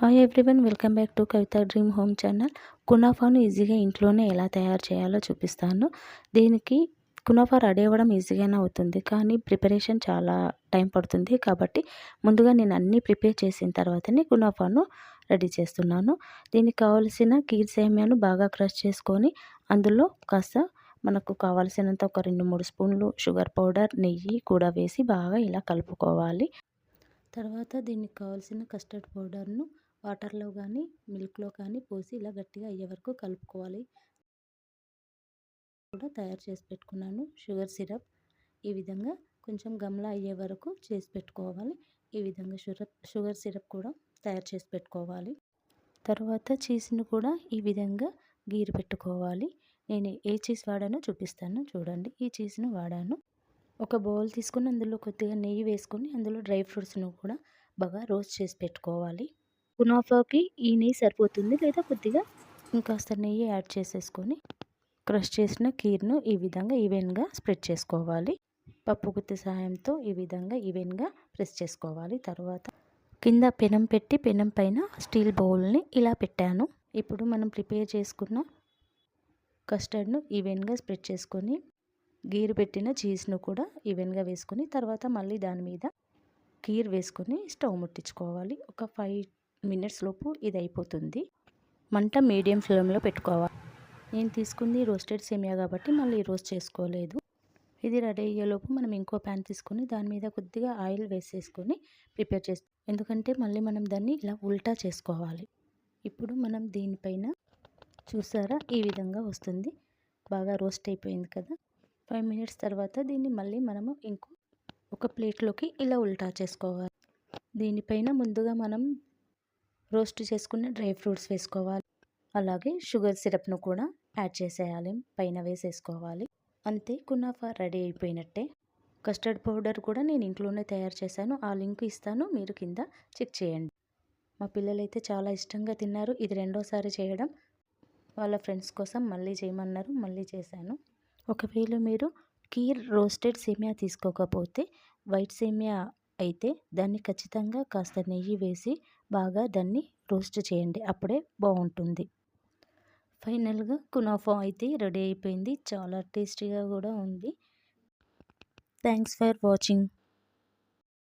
Hi everyone, welcome back to Kavitha dream home channel. Kunafa ఈజీగా ఇంట్లోనే ఎలా తయారు చేయాలో చూపిస్తాను. దీనికి కునాఫా రెడీ అవ్వడం ఈజీగానే అవుతుంది, కానీ ప్రిపరేషన్ చాలా టైం పడుతుంది. కాబట్టి ముందుగా నేను అన్నీ ప్రిపేర్ చేసిన తర్వాతనే కునాఫాను రెడీ చేస్తున్నాను. దీనికి కావలసిన కీర్ సేమియాను బాగా క్రష్ చేసుకొని అందులో కాస్త మనకు కావాల్సినంత ఒక 2-3 స్పూన్లు షుగర్ పౌడర్, నెయ్యి కూడా వేసి బాగా ఇలా కలుపుకోవాలి. తర్వాత దీనికి కావాల్సిన కస్టర్డ్ పౌడర్ను వాటర్లో కానీ మిల్క్లో కానీ పోసి ఇలా గట్టిగా అయ్యే వరకు కలుపుకోవాలి. కూడా తయారు చేసి పెట్టుకున్నాను. షుగర్ సిరప్ ఈ విధంగా కొంచెం గమ్లా అయ్యే వరకు చేసి పెట్టుకోవాలి. ఈ విధంగా షుగర్ సిరప్ కూడా తయారు చేసి పెట్టుకోవాలి. తర్వాత చీజ్ను కూడా ఈ విధంగా గీరి పెట్టుకోవాలి. నేను ఏ చీజ్ వాడానో చూపిస్తాను చూడండి. ఈ చీజ్ను వాడాను. ఒక బౌల్ తీసుకొని అందులో కొద్దిగా నెయ్యి వేసుకొని అందులో డ్రై ఫ్రూట్స్ను కూడా బాగా రోస్ట్ చేసి పెట్టుకోవాలి. కునాఫాకి ఈ నెయ్యి సరిపోతుంది, లేదా కొద్దిగా ఇంకాస్త నెయ్యి యాడ్ చేసేసుకొని క్రష్ చేసిన కీర్ను ఈ విధంగా ఈవెన్గా స్ప్రెడ్ చేసుకోవాలి. పప్పు గుత్తి సహాయంతో ఈ విధంగా ఈవెన్గా ప్రెస్ చేసుకోవాలి. తర్వాత కింద పెనం పెట్టి పెనం పైన స్టీల్ బౌల్ని ఇలా పెట్టాను. ఇప్పుడు మనం ప్రిపేర్ చేసుకున్న కస్టర్డ్ను ఈవెన్గా స్ప్రెడ్ చేసుకొని గీరు పెట్టిన చీజ్ను కూడా ఈవెన్గా వేసుకొని తర్వాత మళ్ళీ దాని మీద కీర్ వేసుకొని స్టవ్ ముట్టించుకోవాలి. ఒక 5 మినిట్స్ లోపు ఇది అయిపోతుంది. మంట మీడియం ఫ్లేమ్లో పెట్టుకోవాలి. నేను తీసుకుంది రోస్టెడ్ సేమియా కాబట్టి మళ్ళీ రోస్ట్ చేసుకోలేదు. ఇది రెడీ అయ్యేలోపు మనం ఇంకో ప్యాన్ తీసుకొని దాని మీద కొద్దిగా ఆయిల్ వేసేసుకొని ప్రిపేర్ చేస్తాం. ఎందుకంటే మళ్ళీ మనం దాన్ని ఇలా ఉల్టా చేసుకోవాలి. ఇప్పుడు మనం దీనిపైన చూసారా ఈ విధంగా వస్తుంది. బాగా రోస్ట్ అయిపోయింది కదా. 5 మినిట్స్ తర్వాత దీన్ని మళ్ళీ మనము ఒక ప్లేట్లోకి ఇలా ఉల్టా చేసుకోవాలి. దీనిపైన ముందుగా మనం రోస్ట్ చేసుకున్న డ్రై ఫ్రూట్స్ వేసుకోవాలి. అలాగే షుగర్ సిరప్ను కూడా యాడ్ చేసేయాలి, పైన వేసేసుకోవాలి. అంతే, కునాఫా రెడీ అయిపోయినట్టే. కస్టర్డ్ పౌడర్ కూడా నేను ఇంట్లోనే తయారు చేశాను. ఆ లింక్ ఇస్తాను, మీరు కింద చెక్ చేయండి. మా పిల్లలైతే చాలా ఇష్టంగా తిన్నారు. ఇది రెండోసారి చేయడం. వాళ్ళ ఫ్రెండ్స్ కోసం మళ్ళీ చేయమన్నారు, మళ్ళీ చేశాను. ఒకవేళ మీరు కీర్ రోస్టెడ్ సేమియా తీసుకోకపోతే వైట్ సేమియా అయితే దాన్ని ఖచ్చితంగా కాస్త నెయ్యి వేసి బాగా దాన్ని రోస్ట్ చేయండి, అప్పుడే బాగుంటుంది. ఫైనల్గా కునాఫా అయితే రెడీ అయిపోయింది. చాలా టేస్టీగా కూడా ఉంది. Thanks for watching.